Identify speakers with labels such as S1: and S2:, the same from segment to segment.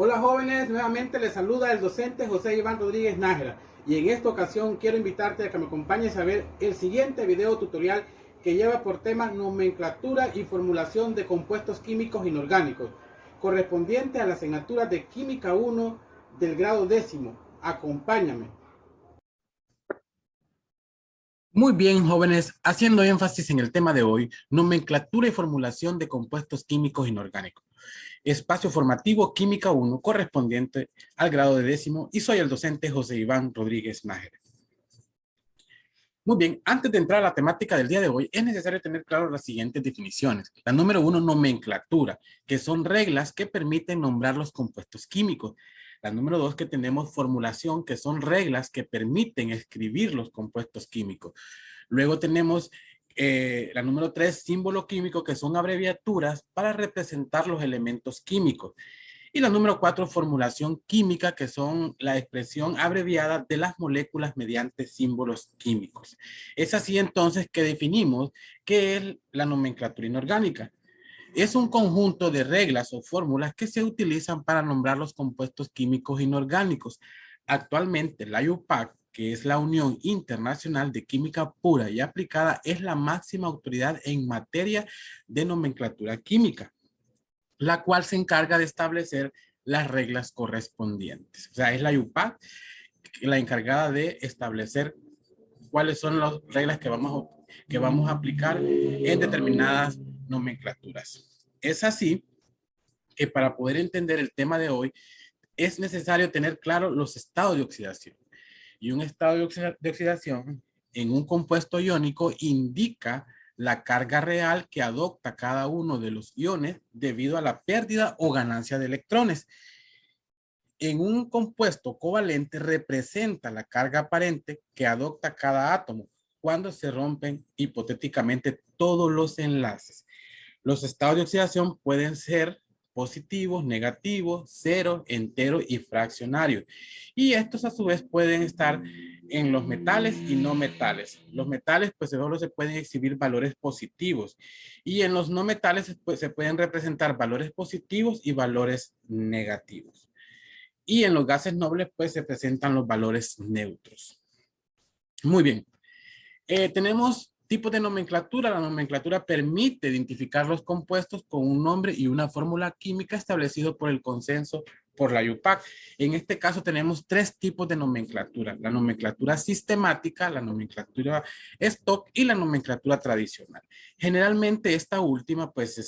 S1: Hola jóvenes, nuevamente les saluda el docente José Iván Rodríguez Nájera y en esta ocasión quiero invitarte a que me acompañes a ver el siguiente video tutorial que lleva por tema nomenclatura y formulación de compuestos químicos inorgánicos, correspondiente a la asignatura de Química 1 del grado 10º. Acompáñame. Muy bien, jóvenes, haciendo énfasis en el tema de hoy, nomenclatura y formulación de compuestos químicos inorgánicos. Espacio formativo Química 1 correspondiente al grado de 10º y soy el docente José Iván Rodríguez Nájera. Muy bien, antes de entrar a la temática del día de hoy, es necesario tener claro las siguientes definiciones. La número 1, nomenclatura, que son reglas que permiten nombrar los compuestos químicos. La número 2, que tenemos formulación, que son reglas que permiten escribir los compuestos químicos. Luego tenemos la número 3, símbolo químico, que son abreviaturas para representar los elementos químicos. Y la número 4, formulación química, que son la expresión abreviada de las moléculas mediante símbolos químicos. Es así entonces que definimos qué es la nomenclatura inorgánica. Es un conjunto de reglas o fórmulas que se utilizan para nombrar los compuestos químicos inorgánicos. Actualmente la IUPAC, que es la Unión Internacional de Química Pura y Aplicada, es la máxima autoridad en materia de nomenclatura química, la cual se encarga de establecer las reglas correspondientes. O sea, es la IUPAC la encargada de establecer cuáles son las reglas que vamos a aplicar en determinadas nomenclaturas. Es así que para poder entender el tema de hoy, es necesario tener claro los estados de oxidación. Y un estado de oxidación en un compuesto iónico indica la carga real que adopta cada uno de los iones debido a la pérdida o ganancia de electrones. En un compuesto covalente representa la carga aparente que adopta cada átomo cuando se rompen hipotéticamente todos los enlaces. Los estados de oxidación pueden ser positivos, negativos, cero, entero y fraccionario. Y estos a su vez pueden estar en los metales y no metales. Los metales pues solo se pueden exhibir valores positivos y en los no metales pues, se pueden representar valores positivos y valores negativos. Y en los gases nobles pues se presentan los valores neutros. Muy bien. Tenemos tipos de nomenclatura. La nomenclatura permite identificar los compuestos con un nombre y una fórmula química establecido por el consenso por la IUPAC. En este caso tenemos tres tipos de nomenclatura. La nomenclatura sistemática, la nomenclatura stock y la nomenclatura tradicional. Generalmente esta última pues se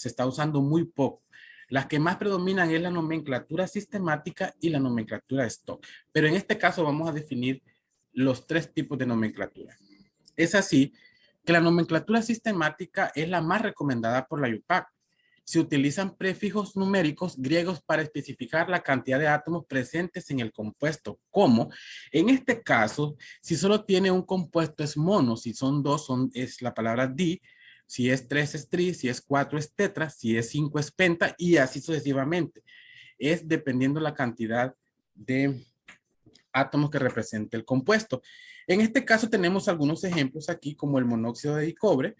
S1: está usando muy poco. Las que más predominan es la nomenclatura sistemática y la nomenclatura stock. Pero en este caso vamos a definir los tres tipos de nomenclatura. Es así que la nomenclatura sistemática es la más recomendada por la IUPAC. Se utilizan prefijos numéricos griegos para especificar la cantidad de átomos presentes en el compuesto, como en este caso, si solo tiene un compuesto es mono, si son dos es la palabra di, si es 3 es tri, si es 4 es tetra, si es 5 es penta y así sucesivamente. Es dependiendo la cantidad de átomos que represente el compuesto. En este caso tenemos algunos ejemplos aquí como el monóxido de dicobre.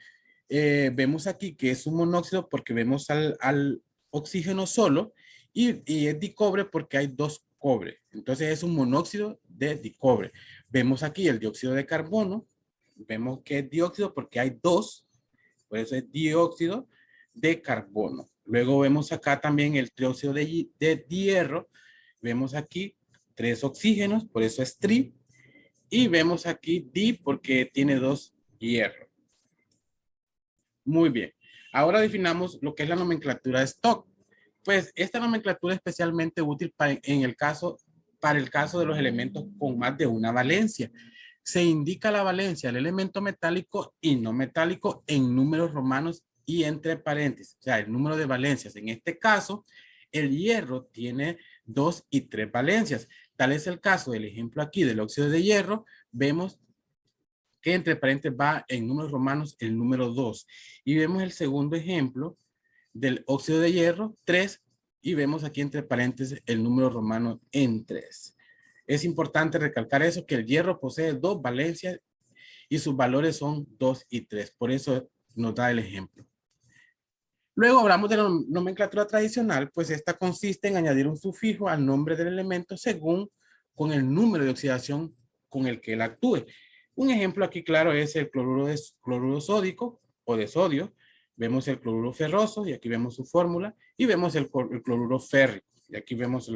S1: Vemos aquí que es un monóxido porque vemos al oxígeno solo y es dicobre porque hay dos cobre. Entonces es un monóxido de dicobre. Vemos aquí el dióxido de carbono. Vemos que es dióxido porque hay dos. Por eso es dióxido de carbono. Luego vemos acá también el trióxido de hierro. Vemos aquí 3 oxígenos, por eso es tri. Y vemos aquí di porque tiene 2 hierro. Muy bien. Ahora definamos lo que es la nomenclatura stock. Pues esta nomenclatura es especialmente útil para el caso de los elementos con más de una valencia. Se indica la valencia del elemento metálico y no metálico en números romanos y entre paréntesis. O sea, el número de valencias. En este caso, el hierro tiene 2 y 3 valencias. Tal es el caso del ejemplo aquí del óxido de hierro. Vemos que entre paréntesis va en números romanos el número 2. Y vemos el segundo ejemplo del óxido de hierro, 3, y vemos aquí entre paréntesis el número romano en 3. Es importante recalcar eso, que el hierro posee 2 valencias y sus valores son 2 y 3. Por eso nos da el ejemplo. Luego hablamos de la nomenclatura tradicional, pues esta consiste en añadir un sufijo al nombre del elemento según con el número de oxidación con el que él actúe. Un ejemplo aquí claro es el cloruro sódico o de sodio. Vemos el cloruro ferroso y aquí vemos su fórmula, y vemos el cloruro férrico y aquí vemos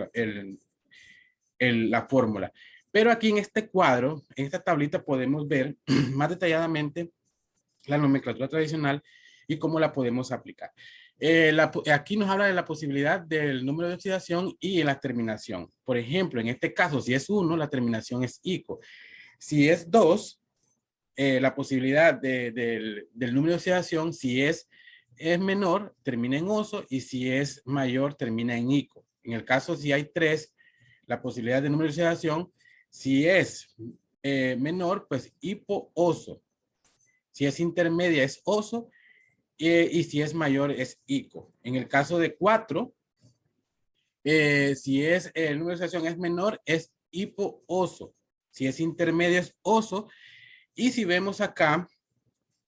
S1: la fórmula. Pero aquí en este cuadro, en esta tablita, podemos ver más detalladamente la nomenclatura tradicional y cómo la podemos aplicar. Aquí nos habla de la posibilidad del número de oxidación y la terminación. Por ejemplo, en este caso, si es 1, la terminación es ico. Si es 2, la posibilidad del número de oxidación, si es menor, termina en oso, y si es mayor, termina en ico. En el caso, si hay 3, la posibilidad de número de oxidación, si es menor, pues hipo-oso. Si es intermedia, es oso, y si es mayor, es ico. En el caso de 4, si es el número de oxidación es menor, es hipo-oso. Si es intermedio, es oso. Y si vemos acá,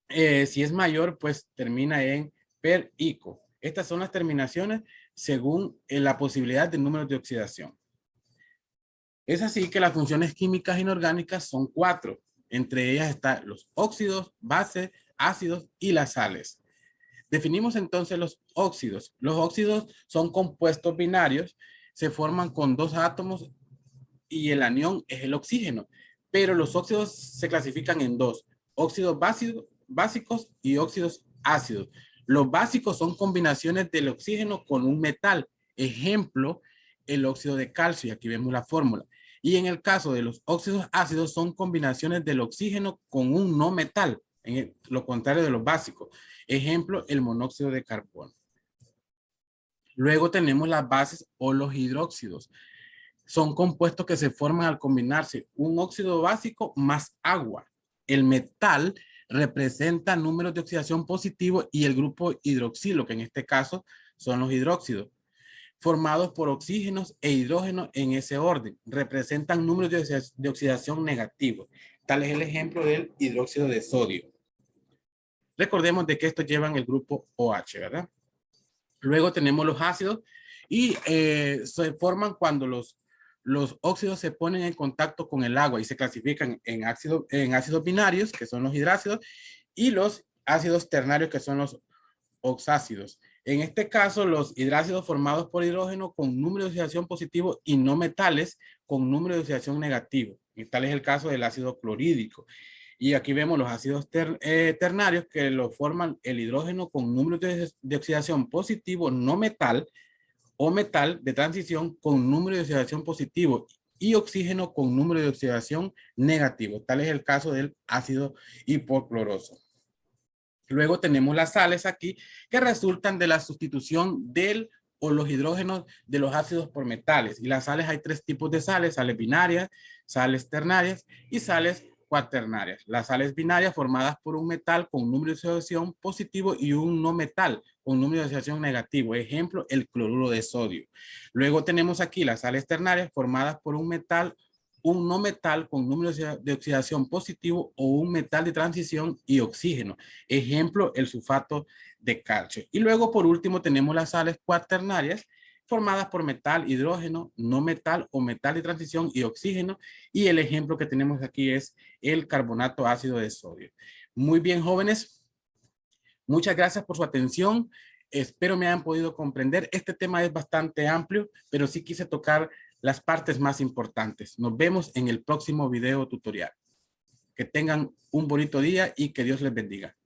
S1: si es mayor, pues termina en per-ico. Estas son las terminaciones según la posibilidad de números de oxidación. Es así que las funciones químicas inorgánicas son 4. Entre ellas están los óxidos, bases, ácidos y las sales. Definimos entonces los óxidos. Los óxidos son compuestos binarios, se forman con 2 átomos y el anión es el oxígeno. Pero los óxidos se clasifican en 2, óxidos básicos y óxidos ácidos. Los básicos son combinaciones del oxígeno con un metal. Ejemplo, el óxido de calcio, y aquí vemos la fórmula. Y en el caso de los óxidos ácidos son combinaciones del oxígeno con un no metal, en lo contrario de los básicos. Ejemplo, el monóxido de carbono. Luego tenemos las bases o los hidróxidos. Son compuestos que se forman al combinarse un óxido básico más agua. El metal representa números de oxidación positivo y el grupo hidroxilo, que en este caso son los hidróxidos, formados por oxígenos e hidrógenos en ese orden, representan números de oxidación negativos. Tal es el ejemplo del hidróxido de sodio. Recordemos de que estos llevan el grupo OH, ¿verdad? Luego tenemos los ácidos y se forman cuando los óxidos se ponen en contacto con el agua y se clasifican en ácidos binarios, que son los hidrácidos, y los ácidos ternarios, que son los oxácidos. En este caso, los hidrácidos formados por hidrógeno con número de oxidación positivo y no metales con número de oxidación negativo. Y tal es el caso del ácido clorhídrico. Y aquí vemos los ácidos ternarios que lo forman el hidrógeno con número de oxidación positivo no metal o metal de transición con número de oxidación positivo y oxígeno con número de oxidación negativo. Tal es el caso del ácido hipocloroso. Luego tenemos las sales aquí que resultan de la sustitución del o los hidrógenos de los ácidos por metales. Y las sales, hay 3 tipos de sales: sales binarias, sales ternarias y sales cuaternarias. Las sales binarias formadas por un metal con número de oxidación positivo y un no metal con número de oxidación negativo. Ejemplo, el cloruro de sodio. Luego tenemos aquí las sales ternarias formadas por un metal, un no metal con número de oxidación positivo o un metal de transición y oxígeno. Ejemplo, el sulfato de calcio. Y luego, por último, tenemos las sales cuaternarias formadas por metal, hidrógeno, no metal o metal de transición y oxígeno. Y el ejemplo que tenemos aquí es el carbonato ácido de sodio. Muy bien, jóvenes. Muchas gracias por su atención. Espero me hayan podido comprender. Este tema es bastante amplio, pero sí quise tocar las partes más importantes. Nos vemos en el próximo video tutorial. Que tengan un bonito día y que Dios les bendiga.